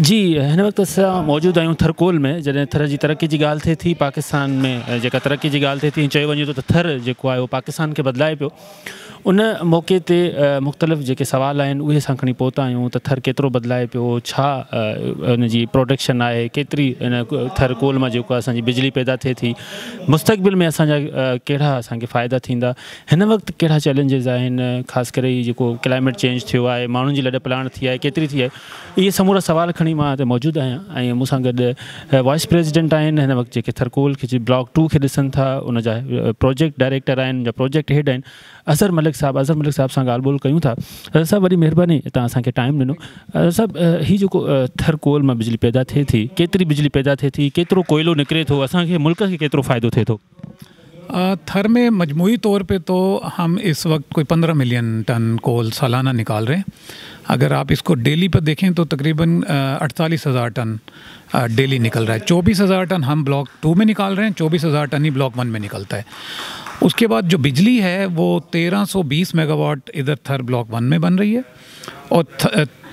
जी हिन वक़्तु असां मौजूदु आहियूं थरकोल में, जॾहिं थर जी तरक़ी जी ॻाल्हि थिए थी पाकिस्तान में, जेका तरक़ी जी ॻाल्हि थिए थी, चयो वञे थो त थर जेको आहे उहो पाकिस्तान खे बदिलाए पियो। उन मौक़े ते मुख़्तलिफ़ जेके सवाल आहिनि उहे असां खणी पहुता आहियूं त थर केतिरो बदिलाए पियो, छा उन जी प्रोडक्शन आहे, केतिरी इन थरकोल मां जेको आहे असांजी बिजली पैदा थिए थी, मुस्तक़बिल में असांजा कहिड़ा असांखे फ़ाइदा थींदा, हिन वक़्तु कहिड़ा चैलेंजिस आहिनि, ख़ासि करे जेको क्लाइमेट चेंज थियो आहे, माण्हुनि जी लॾ पलाण थी आहे, केतिरी थी आहे, इहे समूरा सवाल खणी मां हिते मौजूदु आहियां। ऐं मूंसां गॾु वाइस प्रेसिडेंट आहिनि हिन वक़्तु जेके थरकोल खे ब्लॉक 2 खे ॾिसनि था, उन जा प्रोजेक्ट डायरेक्टर आहिनि, उन जा प्रोजेक्ट हेड आहिनि, अज़हर मलिक साहब सां ॻाल्हि ॿोल कयूं था। अज़हर साहब वॾी महिरबानी तव्हां असांखे टाइम ॾिनो। अज़हर साहब, हीअ जेको थरकोल मां बिजली पैदा थिए थी, केतिरी बिजली पैदा थिए थी, केतिरो कोयलो निकिरे थो, असांखे मुल्क खे केतिरो फ़ाइदो थिए थो? थर में मजमूई तौर पे तो हम इस वक्त कोई 15 मिलियन टन कोल सालाना निकाल रहे हैं। अगर आप इसको डेली पर देखें तो तकरीबन 48,000 टन डेली निकल रहा है। 24,000 टन हम ब्लॉक 2 में निकाल रहे हैं, 24,000 टन ही ब्लॉक 1 में निकलता है। उसके बाद जो बिजली है वो 1320 मेगावाट इधर थर ब्लॉक 1 में बन रही है और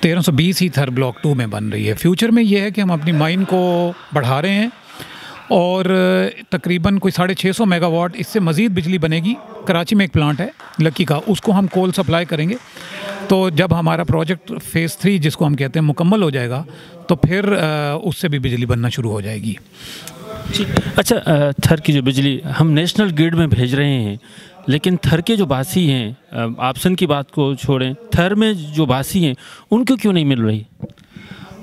1320 ही थर ब्लॉक 2 में बन रही है। फ्यूचर में ये है कि हम अपनी माइन को बढ़ा रहे हैं और तकरीबन कोई 650 मेगावाट इससे मज़ीद बिजली बनेगी। कराची में एक प्लांट है लक्की का, उसको हम कोल सप्लाई करेंगे। तो जब हमारा प्रोजेक्ट फ़ेज़ 3 जिसको हम कहते हैं मुकम्मल हो जाएगा तो फिर उससे भी बिजली बनना शुरू हो जाएगी। अच्छा, थर की जो बिजली हम नेशनल ग्रिड में भेज रहे हैं, लेकिन थर के जो बासी हैं, ऑप्शन की बात को छोड़ें, थर में जो बासी हैं उनको क्यों नहीं मिल रही?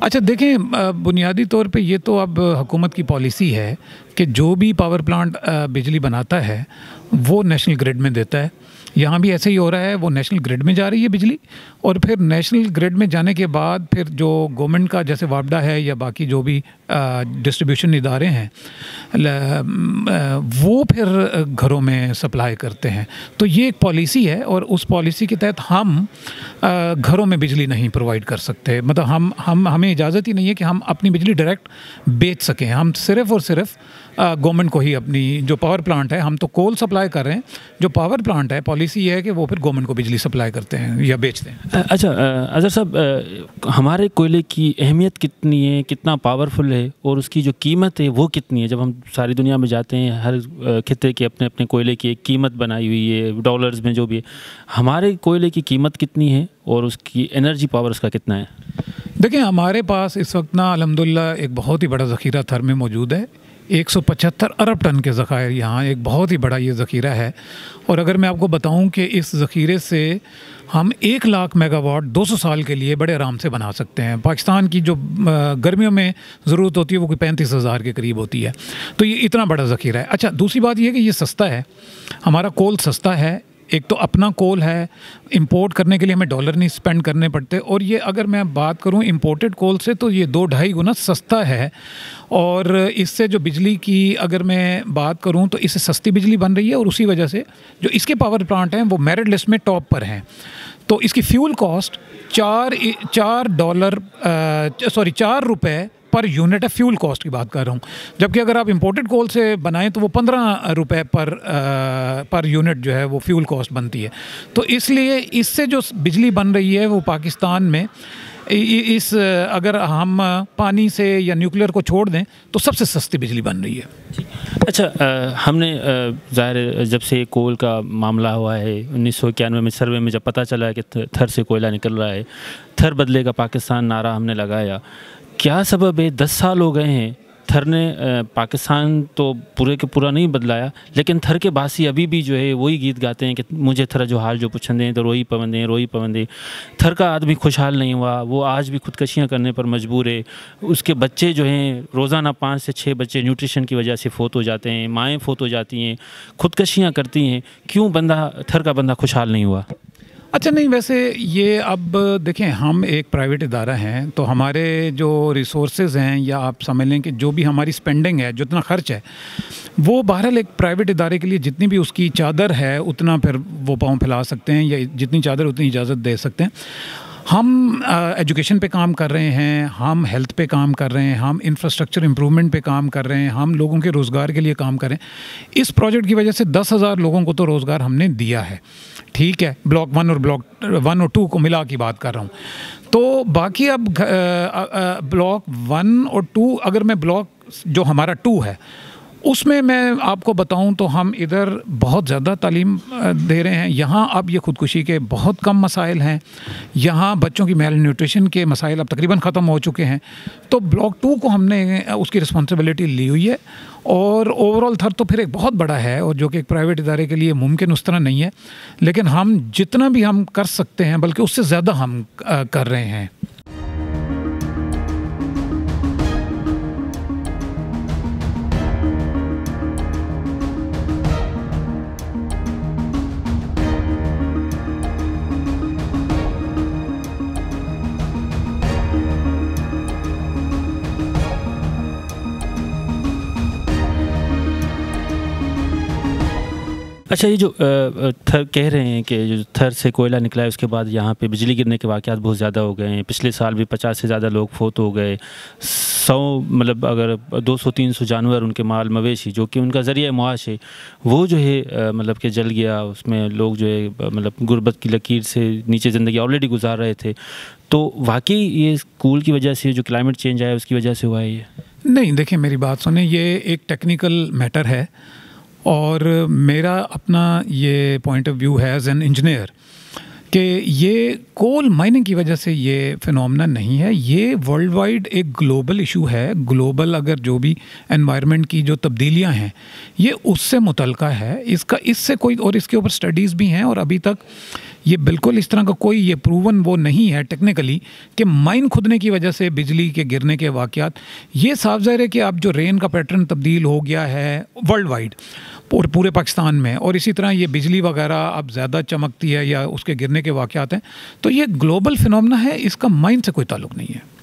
अच्छा देखें, बुनियादी तौर पे ये तो अब हुकूमत की पॉलिसी है कि जो भी पावर प्लांट बिजली बनाता है वो नेशनल ग्रिड में देता है। यहाँ भी ऐसे ही हो रहा है, वो नेशनल ग्रिड में जा रही है बिजली और फिर नेशनल ग्रिड में जाने के बाद फिर जो गवर्नमेंट का जैसे वापडा है या बाकी जो भी डिस्ट्रीब्यूशन इदारे हैं वो फिर घरों में सप्लाई करते हैं। तो ये एक पॉलिसी है और उस पॉलिसी के तहत हम घरों में बिजली नहीं प्रोवाइड कर सकते। मतलब हमें इजाज़त ही नहीं है कि हम अपनी बिजली डायरेक्ट बेच सकें। हम सिर्फ़ और सिर्फ गवर्नमेंट को ही अपनी जो पावर प्लांट है, हम तो कोल सप्लाई कर रहे हैं, जो पावर प्लांट है पॉलिसी ये है कि वो फिर गवर्नमेंट को बिजली सप्लाई करते हैं या बेचते हैं। अच्छा अज़हर साहब, हमारे कोयले की अहमियत कितनी है, कितना पावरफुल है और उसकी जो कीमत है वो कितनी है? जब हम सारी दुनिया में जाते हैं, हर खित्ते के अपने अपने कोयले की एक कीमत बनाई हुई है, डॉलर्स में जो भी है, हमारे कोयले की कीमत कितनी है और उसकी एनर्जी पावर उसका कितना है? देखिए, हमारे पास इस वक्त ना अल्हम्दुलिल्लाह एक बहुत ही बड़ा ज़ख़ीरा थर में मौजूद है। 175 अरब टन के ज़ख़ायर यहाँ एक बहुत ही बड़ा ये ज़ख़ीरा है। और अगर मैं आपको बताऊं कि इस ज़ख़ीरे से हम 1 लाख मेगावाट 200 साल के लिए बड़े आराम से बना सकते हैं। पाकिस्तान की जो गर्मियों में ज़रूरत होती है वो कोई 35,000 के करीब होती है। तो ये इतना बड़ा ज़ख़ीरा है। अच्छा, दूसरी बात ये है कि ये सस्ता है, हमारा कोल सस्ता है। एक तो अपना कोल है, इंपोर्ट करने के लिए हमें डॉलर नहीं स्पेंड करने पड़ते। और ये अगर मैं बात करूं इंपोर्टेड कोल से तो ये 2-2.5 गुना सस्ता है। और इससे जो बिजली की अगर मैं बात करूं तो इससे सस्ती बिजली बन रही है और उसी वजह से जो इसके पावर प्लांट हैं वो मेरिट लिस्ट में टॉप पर हैं। तो इसकी फ्यूल कॉस्ट 4 रुपये पर यूनिट है। फ्यूल कॉस्ट की बात कर रहा हूँ, जबकि अगर आप इंपोर्टेड कोल से बनाएं तो वो 15 रुपये पर यूनिट जो है वो फ्यूल कॉस्ट बनती है। तो इसलिए इससे जो बिजली बन रही है वो पाकिस्तान में इस अगर हम पानी से या न्यूक्लियर को छोड़ दें तो सबसे सस्ती बिजली बन रही है। अच्छा, हमने ज़ाहिर जब से कोल का मामला हुआ है 1991 में सर्वे में जब पता चला है कि थर से कोयला निकल रहा है, थर बदलेगा पाकिस्तान नारा हमने लगाया। क्या सबब है? 10 साल हो गए हैं, थर ने पाकिस्तान तो पूरे के पूरा नहीं बदलाया, लेकिन थर के बासी अभी भी जो है वही गीत गाते हैं कि मुझे थर जो हाल जो पुछंदे तो रोई पवंदे। थर का आदमी खुशहाल नहीं हुआ, वो आज भी खुदकशियाँ करने पर मजबूर है। उसके बच्चे जो हैं रोज़ाना 5 से 6 बच्चे न्यूट्रिशन की वजह से फोत हो जाते हैं, माएँ फोत हो जाती हैं, खुदकशियाँ करती हैं। क्यों थर का बंदा खुशहाल नहीं हुआ? अच्छा, नहीं, वैसे ये अब देखें, हम एक प्राइवेट इदारा हैं तो हमारे जो रिसोर्सेज हैं या आप समझ लें कि जो भी हमारी स्पेंडिंग है, जितना खर्च है, वो बहरहाल एक प्राइवेट इदारे के लिए जितनी भी उसकी चादर है उतना फिर वो पाँव फैला सकते हैं या जितनी चादर उतनी इजाज़त दे सकते हैं। हम एजुकेशन पे काम कर रहे हैं, हम हेल्थ पे काम कर रहे हैं, हम इंफ्रास्ट्रक्चर इम्प्रूवमेंट पे काम कर रहे हैं, हम लोगों के रोज़गार के लिए काम कर रहे हैं। इस प्रोजेक्ट की वजह से 10,000 लोगों को तो रोज़गार हमने दिया है। ठीक है, ब्लॉक 1 और 2 को मिला की बात कर रहा हूँ। तो बाकी अब ब्लॉक 1 और 2, अगर मैं ब्लॉक जो हमारा 2 है उसमें मैं आपको बताऊं तो हम इधर बहुत ज़्यादा तालीम दे रहे हैं। यहाँ अब ये ख़ुदकुशी के बहुत कम मसाइल हैं, यहाँ बच्चों की मेल न्यूट्रिशन के मसाइल अब तकरीबन ख़त्म हो चुके हैं। तो ब्लॉक 2 को हमने उसकी रिस्पॉन्सिबिलिटी ली हुई है, और ओवरऑल थर तो फिर एक बहुत बड़ा है, और जो कि एक प्राइवेट इदारे के लिए मुमकिन उस तरह नहीं है, लेकिन हम जितना भी हम कर सकते हैं बल्कि उससे ज़्यादा हम कर रहे हैं। अच्छा, ये जो थर कह रहे हैं कि जो थर से कोयला निकला है उसके बाद यहाँ पे बिजली गिरने के वाक़यात बहुत ज़्यादा हो गए हैं। पिछले साल भी 50 से ज़्यादा लोग फौत हो गए। 100 मतलब अगर 200-300 जानवर, उनके माल मवेशी जो कि उनका ज़रिया मुआश है, वो जो है मतलब कि जल गया। उसमें लोग जो है मतलब गुर्बत की लकीर से नीचे ज़िंदगी ऑलरेडी गुजार रहे थे। तो वाकई ये स्कूल की वजह से जो क्लाइमेट चेंज आया उसकी वजह से हुआ है ये? नहीं, देखिए मेरी बात सुने, ये एक टेक्निकल मैटर है, और मेरा अपना ये पॉइंट ऑफ व्यू है एज एन इंजीनियर कि ये कोल माइनिंग की वजह से ये फिनोमेना नहीं है। ये वर्ल्ड वाइड एक ग्लोबल इशू है। ग्लोबल अगर जो भी एनवायरनमेंट की जो तब्दीलियां हैं ये उससे मुतल्लिका है। इससे कोई, और इसके ऊपर स्टडीज़ भी हैं, और अभी तक ये बिल्कुल इस तरह का कोई ये प्रूवन वो नहीं है टेक्निकली कि माइन खुदने की वजह से बिजली के गिरने के वाक़यात। ये साफ ज़ाहिर है कि अब जो रेन का पैटर्न तब्दील हो गया है वर्ल्ड वाइड पूरे पाकिस्तान में, और इसी तरह ये बिजली वगैरह अब ज़्यादा चमकती है या उसके गिरने के वाक़यात हैं, तो ये ग्लोबल फिनोमेना है, इसका माइन से कोई ताल्लुक़ नहीं है।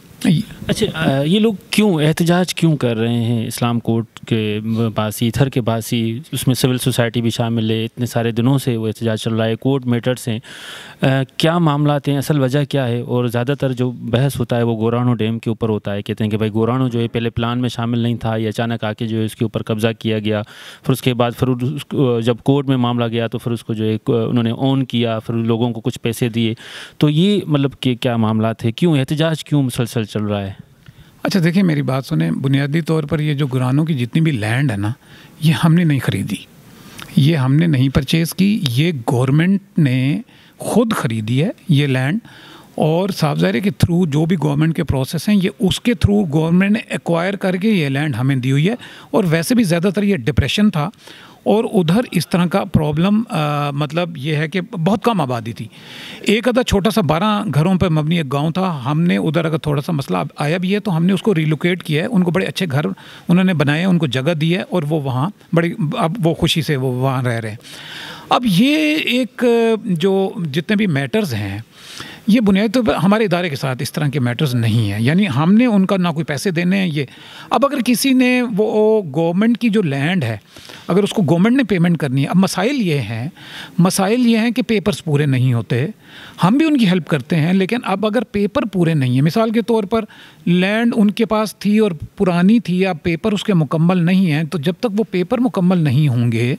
अच्छा, ये लोग क्यों एहतजाज क्यों कर रहे हैं? इस्लाम कोर्ट के बासी, थर के बासी, उसमें सिविल सोसाइटी भी शामिल है, इतने सारे दिनों से वो एहतजाज चल रहा है, कोर्ट मैटर्स हैं, क्या मामला हैं, असल वजह क्या है? और ज़्यादातर जो बहस होता है वो गोरानो डैम के ऊपर होता है। कहते हैं कि भाई गोरानो जो है पहले प्लान में शामिल नहीं था, ये अचानक आके जो है उसके ऊपर कब्ज़ा किया गया, फिर उसके बाद फिर जब कोर्ट में मामला गया तो फिर उसको जो है उन्होंने ऑन किया, फिर लोगों को कुछ पैसे दिए। तो ये मतलब कि क्या मामला थे, क्यों एहतजाज क्यों मुसलसल चल रहा है? अच्छा, देखिए मेरी बात सुने, बुनियादी तौर पर ये जो गुरानों की जितनी भी लैंड है ना, ये हमने नहीं ख़रीदी, ये हमने नहीं परचेज़ की, ये गवर्नमेंट ने ख़ुद ख़रीदी है ये लैंड। और साफ ज़ाहिर है कि थ्रू जो भी गवर्नमेंट के प्रोसेस हैं, ये उसके थ्रू गवर्नमेंट ने एक्वायर करके ये लैंड हमें दी हुई है। और वैसे भी ज़्यादातर ये डिप्रेशन था, और उधर इस तरह का प्रॉब्लम मतलब ये है कि बहुत कम आबादी थी। एक आधा छोटा सा 12 घरों पर मबनी एक गांव था। हमने उधर अगर थोड़ा सा मसला आया भी है तो हमने उसको रिलोकेट किया है, उनको बड़े अच्छे घर उन्होंने बनाए, उनको जगह दी है, और वो वहाँ बड़ी अब वो खुशी से वो वहाँ रह रहे हैं। अब ये एक जो जितने भी मैटर्स हैं, ये बुनियादी तौर पर हमारे इदारे के साथ इस तरह के मैटर्स नहीं हैं, यानी हमने उनका ना कोई पैसे देने हैं। ये अब अगर किसी ने वो गवर्नमेंट की जो लैंड है, अगर उसको गवर्नमेंट ने पेमेंट करनी है, अब मसाइल ये हैं कि पेपर्स पूरे नहीं होते। हम भी उनकी हेल्प करते हैं, लेकिन अब अगर पेपर पूरे नहीं है, मिसाल के तौर पर लैंड उनके पास थी और पुरानी थी, अब पेपर उसके मुकम्मल नहीं हैं, तो जब तक वो पेपर मुकम्मल नहीं होंगे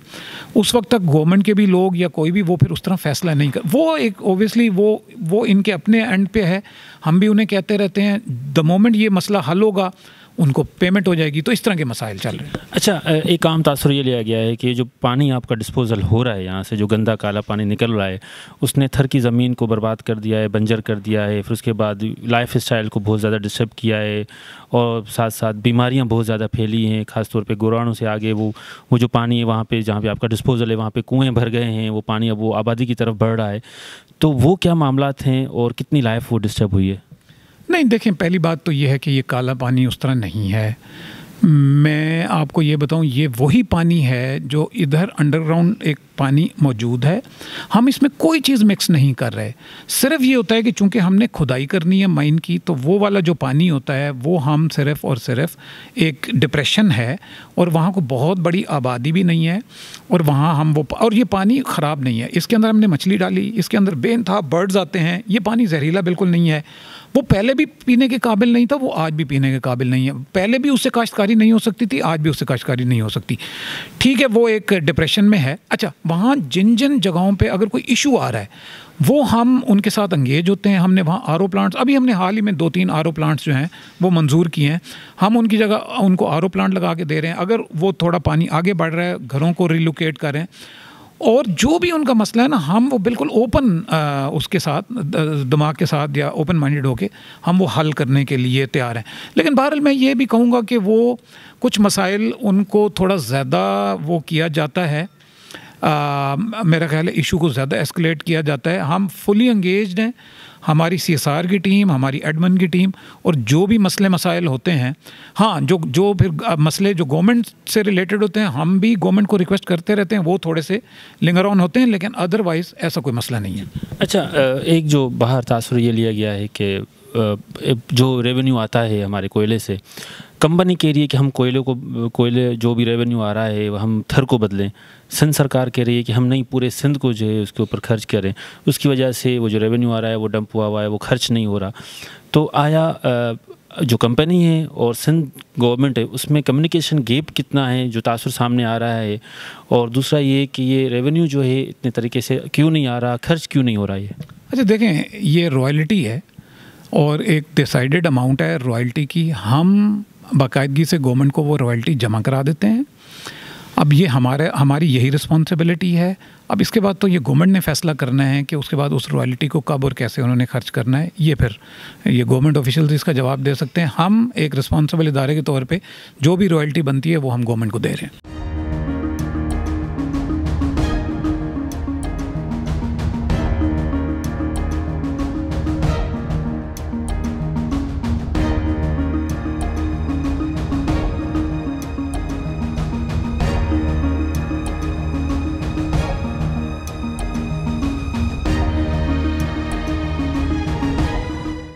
उस वक्त तक गवर्नमेंट के भी लोग या कोई भी वो फिर उस तरह फैसला नहीं कर, वो एक ओबियसली वो इनके अपने एंड पे है। हम भी उन्हें कहते रहते हैं द मोमेंट ये मसला हल होगा उनको पेमेंट हो जाएगी। तो इस तरह के मसाइल चल रहे हैं। अच्छा, एक आम तासुर ये लिया गया है कि जो पानी आपका डिस्पोजल हो रहा है, यहाँ से जो गंदा काला पानी निकल रहा है, उसने थर की ज़मीन को बर्बाद कर दिया है, बंजर कर दिया है, फिर उसके बाद लाइफ स्टाइल को बहुत ज़्यादा डिस्टर्ब किया है, और साथ साथ बीमारियाँ बहुत ज़्यादा फैली हैं। ख़ासतौर पे गोरानों से आगे वो जो पानी है वहाँ पे, जहाँ पे आपका डिस्पोजल है, वहाँ पे कुएँ भर गए हैं, वो पानी अब वो आबादी की तरफ बढ़ रहा है। तो वो क्या मामला हैं और कितनी लाइफ वो डिस्टर्ब हुई है? नहीं, देखें, पहली बात तो ये है कि ये काला पानी उस तरह नहीं है। मैं आपको ये बताऊं, ये वही पानी है जो इधर अंडरग्राउंड एक पानी मौजूद है। हम इसमें कोई चीज़ मिक्स नहीं कर रहे। सिर्फ ये होता है कि चूंकि हमने खुदाई करनी है माइन की, तो वो वाला जो पानी होता है वो हम सिर्फ और सिर्फ एक डिप्रेशन है, और वहाँ को बहुत बड़ी आबादी भी नहीं है, और वहाँ हम वो, और ये पानी ख़राब नहीं है। इसके अंदर हमने मछली डाली, इसके अंदर बेन था, बर्ड्स आते हैं। ये पानी जहरीला बिल्कुल नहीं है। वो पहले भी पीने के काबिल नहीं था, वो आज भी पीने के काबिल नहीं है। पहले भी उससे काश्तकारी नहीं हो सकती थी, आज भी उससे काश्तकारी नहीं हो सकती। ठीक है, वो एक डिप्रेशन में है। अच्छा, वहाँ जिन जिन जगहों पे अगर कोई इशू आ रहा है वो हम उनके साथ एंगेज होते हैं। हमने वहाँ आरओ प्लांट्स, अभी हमने हाल ही में 2-3 आरओ प्लांट्स जो हैं वो मंजूर किए हैं। हम उनकी जगह उनको आरओ प्लांट लगा के दे रहे हैं। अगर वो थोड़ा पानी आगे बढ़ रहा है, घरों को रिलोकेट कर रहे हैं, और जो भी उनका मसला है ना, हम वो बिल्कुल ओपन उसके साथ, दिमाग के साथ या ओपन माइंडेड होके हम वो हल करने के लिए तैयार हैं। लेकिन बहरहाल मैं ये भी कहूँगा कि वो कुछ मसाइल उनको थोड़ा ज़्यादा वो किया जाता है, मेरा ख्याल है इशू को ज़्यादा एस्केलेट किया जाता है। हम फुली एंगेज्ड हैं, हमारी सीएसआर की टीम, हमारी एडमिन की टीम, और जो भी मसले मसाइल होते हैं, हाँ जो फिर मसले जो गवर्नमेंट से रिलेटेड होते हैं, हम भी गवर्नमेंट को रिक्वेस्ट करते रहते हैं, वो थोड़े से लिंगर ऑन होते हैं, लेकिन अदरवाइज़ ऐसा कोई मसला नहीं है। अच्छा, एक जो बाहर तासुर ये लिया गया है कि जो रेवेन्यू आता है हमारे कोयले से, कंपनी कह रही है कि हम कोयले जो भी रेवेन्यू आ रहा है वो हम थर को बदलें। सिंध सरकार कह रही है कि हम नहीं, पूरे सिंध को जो है उसके ऊपर खर्च करें, उसकी वजह से वो जो रेवेन्यू आ रहा है वो डंप हुआ है, वो खर्च नहीं हो रहा। तो आया जो कंपनी है और सिंध गवर्नमेंट है उसमें कम्युनिकेशन गैप कितना है जो तासुर सामने आ रहा है, और दूसरा ये कि ये रेवेन्यू जो है इतने तरीके से क्यों नहीं आ रहा, खर्च क्यों नहीं हो रहा है? अच्छा देखें, ये रॉयल्टी है और एक डिसाइडेड अमाउंट है रॉयल्टी की। हम बाकायदगी से गवर्नमेंट को वो रॉयल्टी जमा करा देते हैं। अब ये हमारी यही रिस्पॉन्सिबिलिटी है। अब इसके बाद तो ये गवर्नमेंट ने फैसला करना है कि उसके बाद उस रॉयल्टी को कब और कैसे उन्होंने खर्च करना है। ये फिर ये गवर्नमेंट ऑफिशियल्स इसका जवाब दे सकते हैं। हम एक रिस्पॉन्सिबल इदारे के तौर पे जो भी रॉयल्टी बनती है वो हम गवर्नमेंट को दे रहे हैं।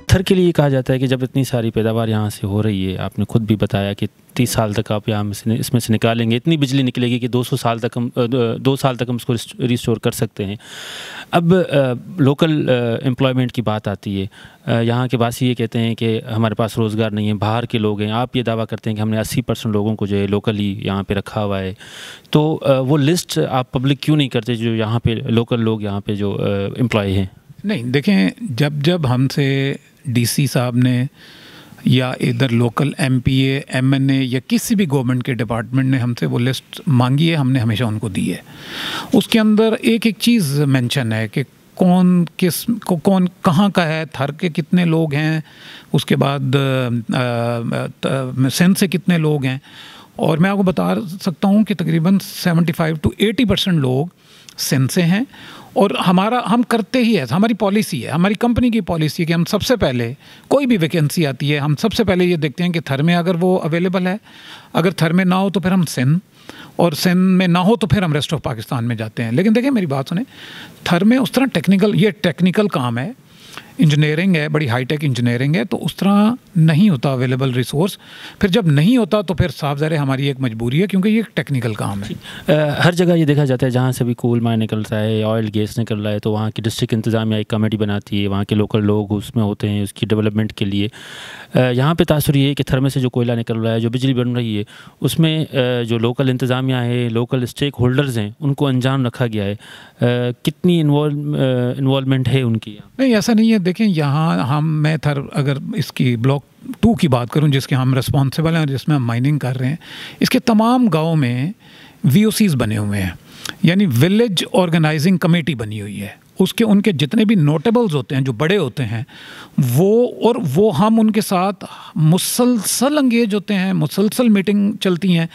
थर के लिए कहा जाता है कि जब इतनी सारी पैदावार यहाँ से हो रही है, आपने खुद भी बताया कि 30 साल तक आप यहाँ इसमें से निकालेंगे, इतनी बिजली निकलेगी कि 200 साल तक हम 2 साल तक हम उसको रिस्टोर कर सकते हैं। अब लोकल एम्प्लॉयमेंट की बात आती है। यहाँ के वासी ये कहते हैं कि हमारे पास रोज़गार नहीं है, बाहर के लोग हैं। आप ये दावा करते हैं कि हमने 80% लोगों को जो है लोकली यहाँ पे रखा हुआ है। तो वो लिस्ट आप पब्लिक क्यों नहीं करते जो यहाँ पे लोकल लोग यहाँ पे जो एम्प्लॉय हैं? नहीं, देखें, जब हमसे डीसी साहब ने या इधर लोकल एमपीए, एमएनए या किसी भी गवर्नमेंट के डिपार्टमेंट ने हमसे वो लिस्ट मांगी है, हमने हमेशा उनको दी है। उसके अंदर एक एक चीज़ मेंशन है कि कौन कहाँ का है, थर के कितने लोग हैं, उसके बाद सिंध से कितने लोग हैं। और मैं आपको बता सकता हूँ कि तकरीबन 75 to 80% लोग सिंध से हैं। और हम करते ही है, हमारी पॉलिसी है, हमारी कंपनी की पॉलिसी है कि हम सबसे पहले कोई भी वैकेंसी आती है, हम सबसे पहले ये देखते हैं कि थर में अगर वो अवेलेबल है, अगर थर में ना हो तो फिर हम सिंध, और सिंध में ना हो तो फिर हम रेस्ट ऑफ पाकिस्तान में जाते हैं। लेकिन देखिए मेरी बात सुने, थर में उस तरह ये टेक्निकल काम है, इंजीनियरिंग है, बड़ी हाईटेक इंजीनियरिंग है, तो उस तरह नहीं होता अवेलेबल रिसोर्स। फिर जब नहीं होता तो फिर साफ ज़ाहिर हमारी एक मजबूरी है, क्योंकि ये एक टेक्निकल काम है। हर जगह ये देखा जाता है जहाँ से भी कोल माइन निकल रहा है, ऑयल गैस निकल रहा है, तो वहाँ की डिस्ट्रिक्ट इंतज़ामिया एक कमेटी बनाती है, वहाँ के लोकल लोग उसमें होते हैं उसकी डेवलपमेंट के लिए। यहाँ पे तासुर ये है कि थर में से जो कोयला निकल रहा है, जो बिजली बन रही है, उसमें जो लोकल इंतज़ामिया है, लोकल स्टेक होल्डर्स हैं, उनको अंजाम रखा गया है। कितनी इन्वॉल्वमेंट है उनकी? नहीं, ऐसा नहीं है। देखें, यहाँ मैं थर अगर इसकी ब्लॉक 2 की बात करूँ, जिसके हम रिस्पॉन्सिबल हैं और जिसमें हम माइनिंग कर रहे हैं, इसके तमाम गाँव में VOCs बने हुए हैं, यानी विलेज ऑर्गेनाइजिंग कमेटी बनी हुई है। उनके जितने भी नोटेबल्स होते हैं, जो बड़े होते हैं, वो हम उनके साथ मुसलसल एंगेज होते हैं, मुसलसल मीटिंग चलती हैं।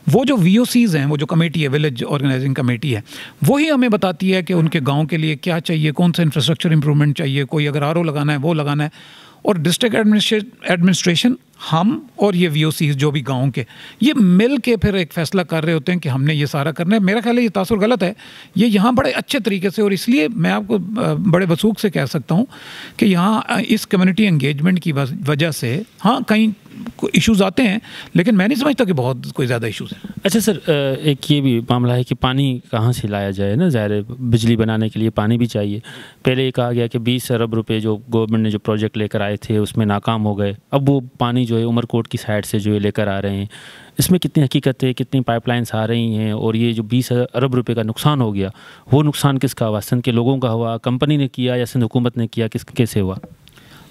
वो जो VOCs हैं, वो जो कमेटी है, विलेज ऑर्गेनाइजिंग कमेटी है, वही हमें बताती है कि उनके गांव के लिए क्या चाहिए, कौन सा इंफ्रास्ट्रक्चर इंप्रूवमेंट चाहिए, कोई अगर RO लगाना है वो लगाना है। और डिस्ट्रिक्ट एडमिनिस्ट्रेशन, हम और ये VOCs जो भी गाँव के, ये मिल के फिर एक फ़ैसला कर रहे होते हैं कि हमने ये सारा करना है। मेरा ख्याल है ये तासुर गलत है। ये यहाँ बड़े अच्छे तरीके से, और इसलिए मैं आपको बड़े वसूख से कह सकता हूँ कि यहाँ इस कम्युनिटी एंगेजमेंट की वजह से, हाँ, कहीं इश्यूज आते हैं, लेकिन मैं नहीं समझता कि बहुत कोई ज़्यादा इश्यूज हैं। अच्छा सर, एक ये भी मामला है कि पानी कहाँ से लाया जाए ना, ज़ाहिर है बिजली बनाने के लिए पानी भी चाहिए। पहले ये कहा गया कि 20 अरब रुपए जो गवर्नमेंट ने जो प्रोजेक्ट लेकर आए थे उसमें नाकाम हो गए, अब वो पानी जो है उमरकोट की साइड से जो है लेकर आ रहे हैं। इसमें कितनी हकीकत है, कितनी पाइपलाइंस आ रही हैं, और ये जो 20 अरब रुपए का नुकसान हो गया, वो नुकसान किसका हुआ? सिंध के लोगों का हुआ, कंपनी ने किया, या सिंध हुकूमत ने किया, कैसे हुआ?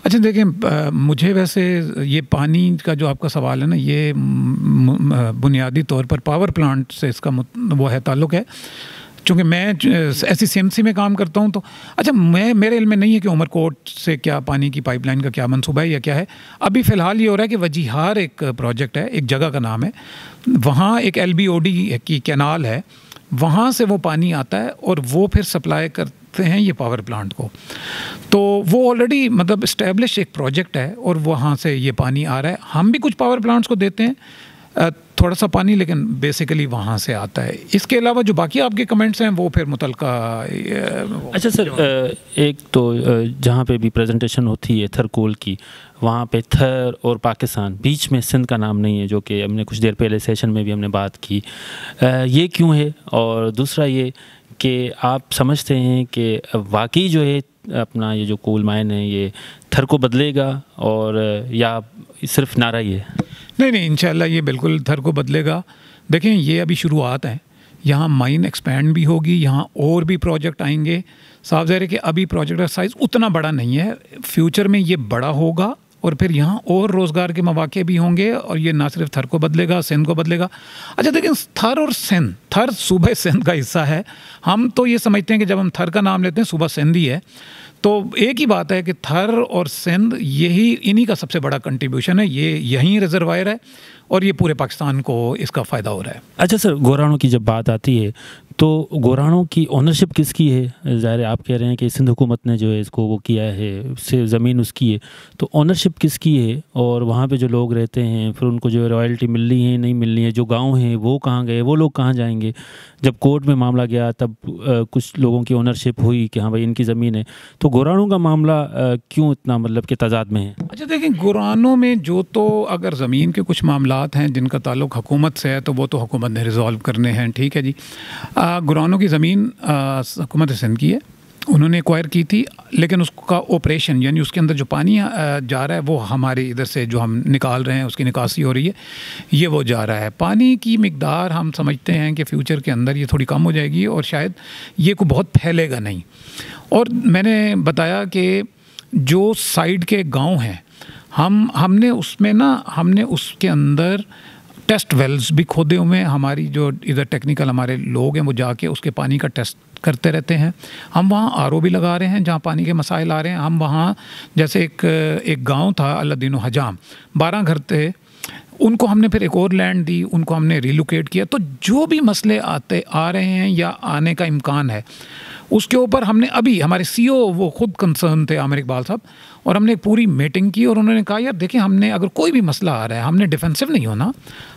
अच्छा देखिए, मुझे वैसे ये पानी का जो आपका सवाल है ना, ये बुनियादी तौर पर पावर प्लांट से इसका वो है ताल्लुक़ है। चूँकि मैं ऐसी सीएमसी में काम करता हूँ, तो अच्छा मेरे इल्म में नहीं है कि उमरकोट से क्या पानी की पाइपलाइन का क्या मंसूबा है या क्या है। अभी फ़िलहाल ये हो रहा है कि वजीहार एक प्रोजेक्ट है, एक जगह का नाम है, वहाँ एक LBOD की कैनाल है, वहाँ से वो पानी आता है और वो फिर सप्लाई करते हैं ये पावर प्लांट को। तो वो ऑलरेडी मतलब इस्टेब्लिश एक प्रोजेक्ट है और वहाँ से ये पानी आ रहा है। हम भी कुछ पावर प्लांट्स को देते हैं थोड़ा सा पानी, लेकिन बेसिकली वहाँ से आता है। इसके अलावा जो बाकी आपके कमेंट्स हैं वो फिर मुतलका। अच्छा सर, एक तो जहाँ पे भी प्रेजेंटेशन होती है थरकोल की, वहाँ पे थर और पाकिस्तान, बीच में सिंध का नाम नहीं है, जो कि हमने कुछ देर पहले सेशन में भी हमने बात की। ये क्यों है? और दूसरा ये कि आप समझते हैं कि वाकई जो है अपना ये जो कोल माइन है ये थर को बदलेगा, और या सिर्फ नारा ही है? नहीं, इंशाल्लाह ये बिल्कुल थर को बदलेगा। देखें, ये अभी शुरुआत है, यहाँ माइन एक्सपैंड भी होगी, यहाँ और भी प्रोजेक्ट आएंगे। साफ ज़ाहिर है कि अभी प्रोजेक्ट का साइज़ उतना बड़ा नहीं है, फ्यूचर में ये बड़ा होगा और फिर यहाँ और रोज़गार के मौके भी होंगे, और ये ना सिर्फ थर को बदलेगा, सिंध को बदलेगा। अच्छा देखिए, थर और सिंध, थर सूबे सिंध का हिस्सा है। हम तो ये समझते हैं कि जब हम थर का नाम लेते हैं सूबा सिंध ही है, तो एक ही बात है कि थर और सिंध इन्हीं का सबसे बड़ा कंट्रीब्यूशन है। ये यहीं रिजर्वायर है और ये पूरे पाकिस्तान को इसका फ़ायदा हो रहा है। अच्छा सर, गोरानों की जब बात आती है तो गोरानों की ओनरशिप किसकी है? ज़ाहिर है आप कह रहे हैं कि सिंध हुकूमत ने जो है इसको वो किया है, से ज़मीन उसकी है, तो ओनरशिप किसकी है? और वहाँ पे जो लोग रहते हैं फिर उनको जो रॉयल्टी मिल रही है नहीं मिल रही है, जो गांव हैं वो कहाँ गए, वो लोग कहाँ जाएंगे? जब कोर्ट में मामला गया तब कुछ लोगों की ओनरशिप हुई कि हाँ भाई इनकी ज़मीन है, तो गोरानों का मामला क्यों इतना मतलब कि तजाद में है? अच्छा देखिए, गोरानों में जो तो अगर ज़मीन के कुछ मामलात हैं जिनका ताल्लुक़ हुकूमत से है तो वो तो हुकूमत ने रिजॉल्व करने हैं, ठीक है जी। गोरानों की ज़मीन हुकूमत सिंध की है, उन्होंने एक्वायर की थी, लेकिन उसका ऑपरेशन यानी उसके अंदर जो पानी जा रहा है वो हमारे इधर से जो हम निकाल रहे हैं उसकी निकासी हो रही है, ये वो जा रहा है। पानी की मिकदार हम समझते हैं कि फ्यूचर के अंदर ये थोड़ी कम हो जाएगी और शायद ये को बहुत फैलेगा नहीं। और मैंने बताया कि जो साइड के गांव हैं, हमने उसके अंदर टेस्ट वेल्स भी खोदे हुए हैं। हमारी जो इधर टेक्निकल हमारे लोग हैं वो जाके उसके पानी का टेस्ट करते रहते हैं। हम वहाँ आरओ भी लगा रहे हैं जहाँ पानी के मसाइल आ रहे हैं। हम वहाँ जैसे एक गांव था अल्लादीन हजाम, 12 घर थे, उनको हमने फिर एक और लैंड दी, उनको हमने रिलोकेट किया। तो जो भी मसले आ रहे हैं या आने का इम्कान है उसके ऊपर हमने अभी हमारे CEO वो खुद कंसर्न थे आमिर इकबाल साहब, और हमने एक पूरी मीटिंग की और उन्होंने कहा यार देखिए, हमने अगर कोई भी मसला आ रहा है हमने डिफेंसिव नहीं होना,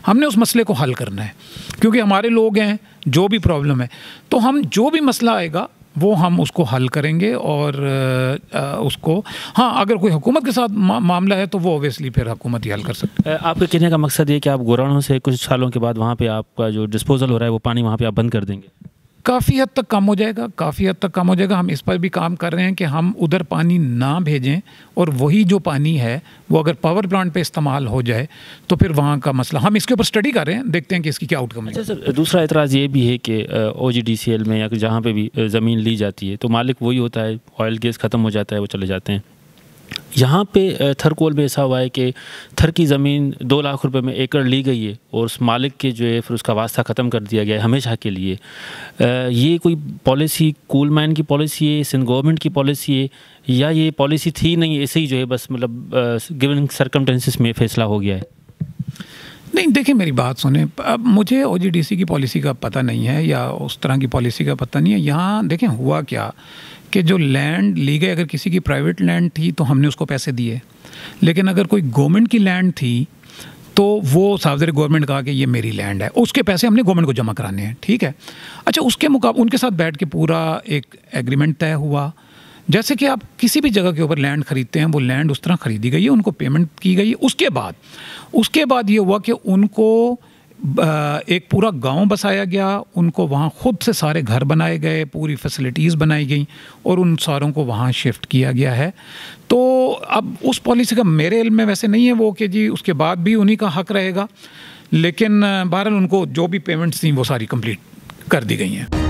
हमने उस मसले को हल करना है, क्योंकि हमारे लोग हैं, जो भी प्रॉब्लम है तो हम जो भी मसला आएगा वो हम उसको हल करेंगे। और उसको हाँ, अगर कोई हुकूमत के साथ मामला है तो वो ओबियसली फिर हुकूमत ही हल कर सकती है। आपके कहने का मकसद ये कि आप गोरानों से कुछ सालों के बाद वहाँ पे आपका जो डिस्पोजल हो रहा है वो पानी वहाँ पे आप बंद कर देंगे? काफ़ी हद तक कम हो जाएगा, काफ़ी हद तक कम हो जाएगा। हम इस पर भी काम कर रहे हैं कि हम उधर पानी ना भेजें, और वही जो पानी है वो अगर पावर प्लांट पे इस्तेमाल हो जाए तो फिर वहाँ का मसला, हम इसके ऊपर स्टडी कर रहे हैं, देखते हैं कि इसकी क्या आउटकम है। अच्छा सर, दूसरा एतराज़ ये भी है कि OGDCL में या जहाँ पे भी ज़मीन ली जाती है तो मालिक वही होता है, ऑयल गैस ख़त्म हो जाता है वो चले जाते हैं। यहाँ पे थरकोल में ऐसा हुआ है कि थर की ज़मीन 2 लाख रुपए में एकड़ ली गई है और उस मालिक के जो है फिर उसका वास्ता ख़त्म कर दिया गया है हमेशा के लिए। ये कोई पॉलिसी कोल माइन की पॉलिसी है, सिंध गवर्नमेंट की पॉलिसी है, या ये पॉलिसी थी नहीं, ऐसे ही जो है बस मतलब गिवन सर्कमस्टेंसेस में फ़ैसला हो गया है? नहीं देखिए, मेरी बात सुने, अब मुझे OGDC की पॉलिसी का पता नहीं है या उस तरह की पॉलिसी का पता नहीं है। यहाँ देखें हुआ क्या कि जो लैंड ली गई, अगर किसी की प्राइवेट लैंड थी तो हमने उसको पैसे दिए, लेकिन अगर कोई गवर्नमेंट की लैंड थी तो वो सावधानी गवर्नमेंट कहा कि ये मेरी लैंड है, उसके पैसे हमने गवर्नमेंट को जमा कराने हैं, ठीक है। अच्छा, उसके मुकाबले उनके साथ बैठ के पूरा एक एग्रीमेंट तय हुआ जैसे कि आप किसी भी जगह के ऊपर लैंड खरीदते हैं, वो लैंड उस तरह खरीदी गई है, उनको पेमेंट की गई है। उसके बाद ये हुआ कि उनको एक पूरा गांव बसाया गया, उनको वहाँ खुद से सारे घर बनाए गए, पूरी फैसिलिटीज़ बनाई गई और उन सारों को वहाँ शिफ्ट किया गया है। तो अब उस पॉलिसी का मेरे इल्म में वैसे नहीं है वो कि जी उसके बाद भी उन्हीं का हक रहेगा, लेकिन बहरहाल उनको जो भी पेमेंट्स थी वो सारी कंप्लीट कर दी गई हैं।